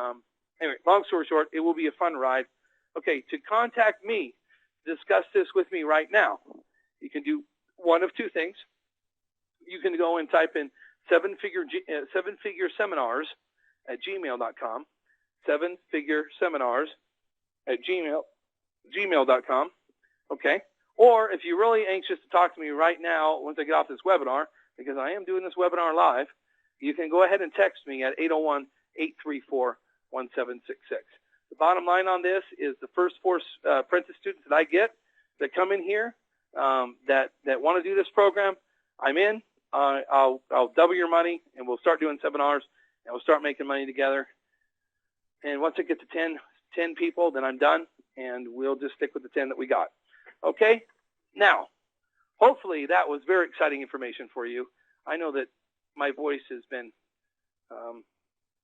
And anyway, long story short, it will be a fun ride. Okay, to contact me, discuss this with me right now, you can do one of two things. You can go and type in seven-figure seminars at gmail.com, seven-figure seminars at gmail.com, okay? Or if you're really anxious to talk to me right now once I get off this webinar, because I am doing this webinar live, you can go ahead and text me at 801-834-1766. The bottom line on this is the first 4 apprentice students that I get that come in here that want to do this program, I'm in. I'll double your money, and we'll start doing seminars, and we'll start making money together. And once I get to 10 people, then I'm done, and we'll just stick with the 10 that we got. Okay? Now, hopefully that was very exciting information for you. I know that my voice has been,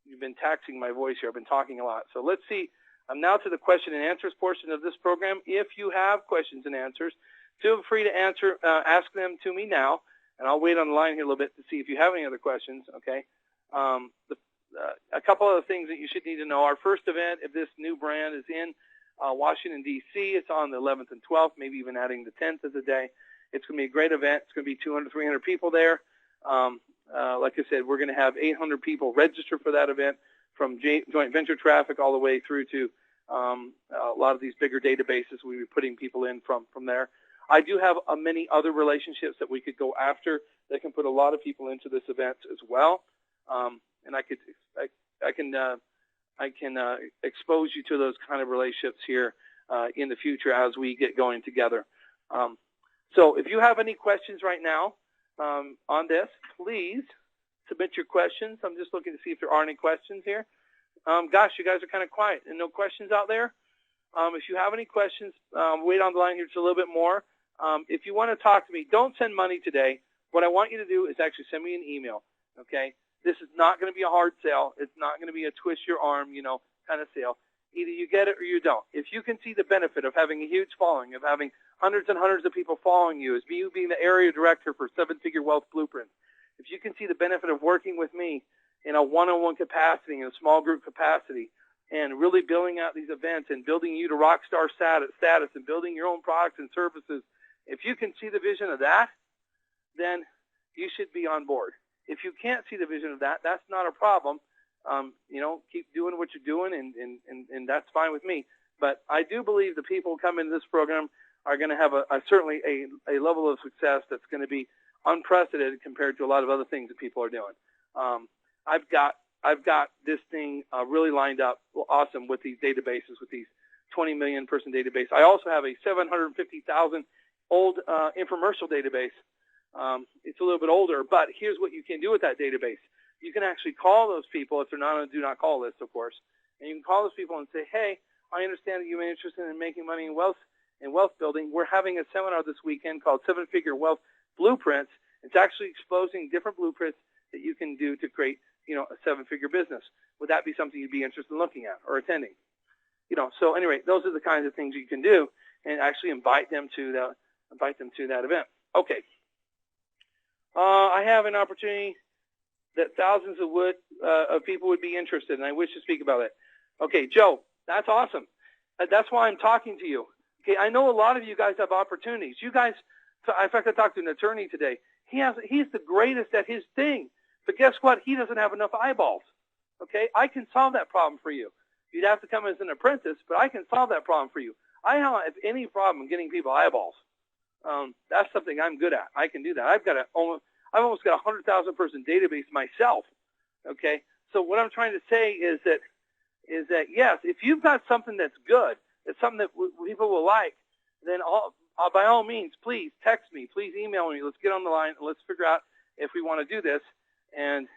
you've been taxing my voice here. I've been talking a lot. So let's see. I'm now to the question and answers portion of this program. If you have questions and answers, feel free to ask them to me now, and I'll wait on the line here a little bit to see if you have any other questions, okay? A couple other things that you should need to know. Our first event of this new brand is in Washington, D.C. It's on the 11th and 12th, maybe even adding the 10th of the day. It's going to be a great event. It's going to be 200, 300 people there. Like I said, we're going to have 800 people register for that event, from joint venture traffic all the way through to a lot of these bigger databases we'll be putting people in from there. I do have many other relationships that we could go after that can put a lot of people into this event as well, and I can expose you to those kind of relationships here in the future as we get going together. So if you have any questions right now on this, please submit your questions. I'm just looking to see if there are any questions here. Gosh, you guys are kind of quiet, and no questions out there. If you have any questions, wait on the line here just a little bit more. If you want to talk to me, don't send money today. What I want you to do is actually send me an email, okay? This is not going to be a hard sale. It's not going to be a twist your arm, kind of sale. Either you get it or you don't. If you can see the benefit of having a huge following, of having hundreds and hundreds of people following you, as you being the area director for Seven-Figure Wealth Blueprint, if you can see the benefit of working with me in a one-on-one capacity, in a small group capacity, and really building out these events and building you to rock star status and building your own products and services, if you can see the vision of that, then you should be on board. If you can't see the vision of that, that's not a problem. Keep doing what you're doing, and that's fine with me. But I do believe the people who come into this program are going to have certainly a level of success that's going to be unprecedented compared to a lot of other things that people are doing. I've got this thing really lined up awesome with these databases, with these 20 million person database. I also have a 750,000 old infomercial database. It's a little bit older, but here's what you can do with that database. You can actually call those people if they're not on a do not call list, of course, and you can call those people and say, hey, I understand that you're interested in making money in wealth building. We're having a seminar this weekend called Seven-Figure Wealth Blueprints. It's actually exposing different blueprints that you can do to create, a seven-figure business. Would that be something you'd be interested in looking at or attending? So anyway, those are the kinds of things you can do, and actually invite them to that event. Okay. I have an opportunity that thousands of people would be interested, and I wish to speak about it. Okay, Joe, that's awesome. That's why I'm talking to you. Okay, I know a lot of you guys have opportunities. You guys, in fact, I talked to an attorney today. He's the greatest at his thing, but guess what? He doesn't have enough eyeballs. Okay, I can solve that problem for you. You'd have to come as an apprentice, but I can solve that problem for you. I don't have any problem getting people eyeballs. That's something I'm good at. I can do that. I've almost got a 100,000 person database myself. Okay, so what I'm trying to say is that yes, if you've got something that's good, it's something that people will like, then by all means, please text me, please email me. Let's get on the line and let's figure out if we want to do this. And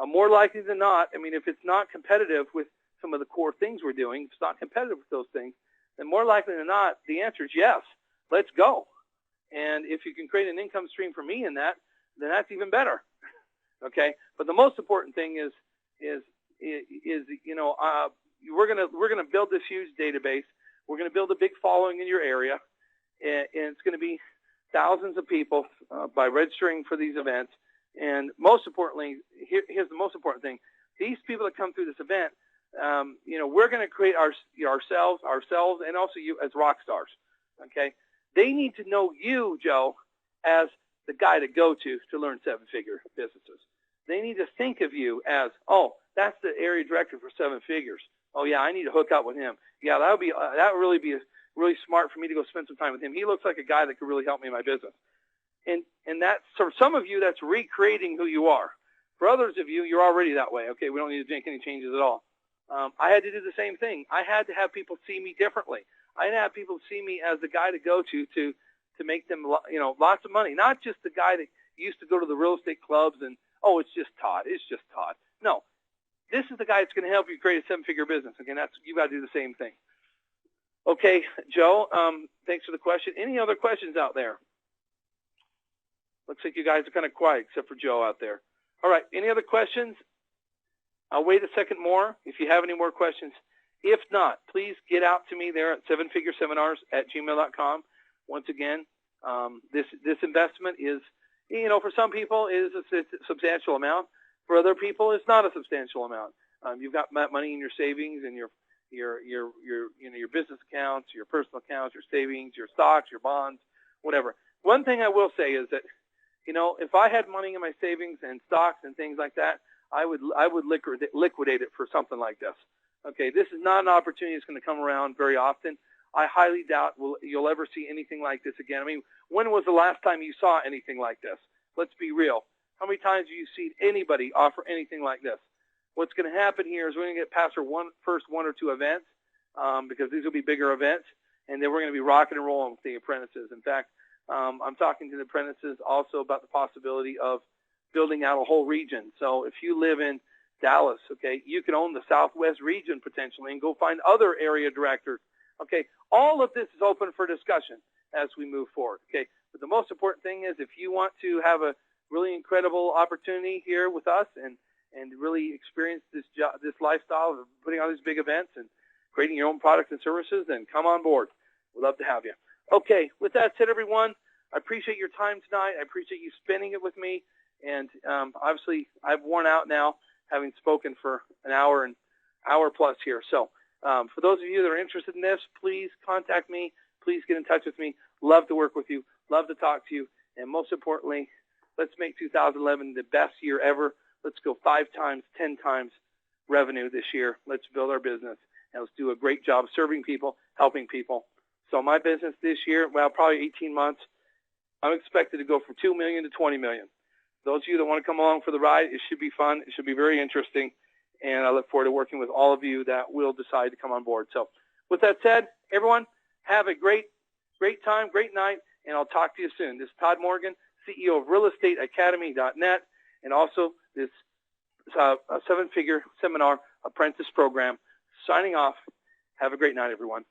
more likely than not, if it's not competitive with some of the core things we're doing, if it's not competitive with those things, then more likely than not, the answer is yes. Let's go. And if you can create an income stream for me in that, then that's even better. Okay. But the most important thing is we're gonna build this huge database. We're gonna build a big following in your area, and it's gonna be thousands of people by registering for these events. And most importantly, here's the most important thing: these people that come through this event, we're going to create ourselves, and also you as rock stars. Okay, they need to know you, Joe, as the guy to go to learn seven-figure businesses. They need to think of you as, oh, that's the area director for seven figures. Oh yeah, I need to hook up with him. Yeah, that would really be really smart for me to go spend some time with him. He looks like a guy that could really help me in my business. And that's, for some of you, that's recreating who you are. For others of you, you're already that way. Okay, we don't need to make any changes at all. I had to do the same thing. I had to have people see me differently. I had to have people see me as the guy to go to make them, lots of money. Not just the guy that used to go to the real estate clubs and, oh, it's just Todd. It's just Todd. No, this is the guy that's going to help you create a seven-figure business. Again, you got to do the same thing. Okay, Joe, thanks for the question. Any other questions out there? Looks like you guys are kind of quiet, except for Joe out there. All right, any other questions? I'll wait a second more if you have any more questions. If not, please get out to me there at sevenfigureseminars@gmail.com. Once again, this investment is, for some people is a substantial amount. For other people, it's not a substantial amount. You've got money in your savings and your business accounts, your personal accounts, your savings, your stocks, your bonds, whatever. One thing I will say is that, if I had money in my savings and stocks and things like that, I would liquidate it for something like this. Okay, this is not an opportunity that's going to come around very often. I highly doubt you'll ever see anything like this again. I mean, when was the last time you saw anything like this? Let's be real. How many times have you seen anybody offer anything like this? What's going to happen here is we're going to get past our first one or two events, because these will be bigger events, and then we're going to be rocking and rolling with the apprentices. In fact, I'm talking to the apprentices also about the possibility of building out a whole region. So if you live in Dallas, okay, you can own the Southwest region potentially and go find other area directors. Okay, all of this is open for discussion as we move forward. Okay, but the most important thing is if you want to have a really incredible opportunity here with us and really experience this lifestyle of putting on these big events and creating your own products and services, then come on board. We'd love to have you. Okay, with that said, everyone, I appreciate your time tonight. I appreciate you spending it with me. And obviously, I've worn out now, having spoken for an hour and hour plus here. So for those of you that are interested in this, please contact me. Please get in touch with me. Love to work with you. Love to talk to you. And most importantly, let's make 2011 the best year ever. Let's go 5 times, 10 times revenue this year. Let's build our business. And let's do a great job serving people, helping people. So my business this year, well, probably 18 months, I'm expected to go from $2 million to $20 million. Those of you that want to come along for the ride, it should be fun. It should be very interesting. And I look forward to working with all of you that will decide to come on board. So with that said, everyone, have a great time, great night, and I'll talk to you soon. This is Todd Morgan, CEO of RealEstateAcademy.net, and also this 7-figure seminar apprentice program. Signing off. Have a great night, everyone.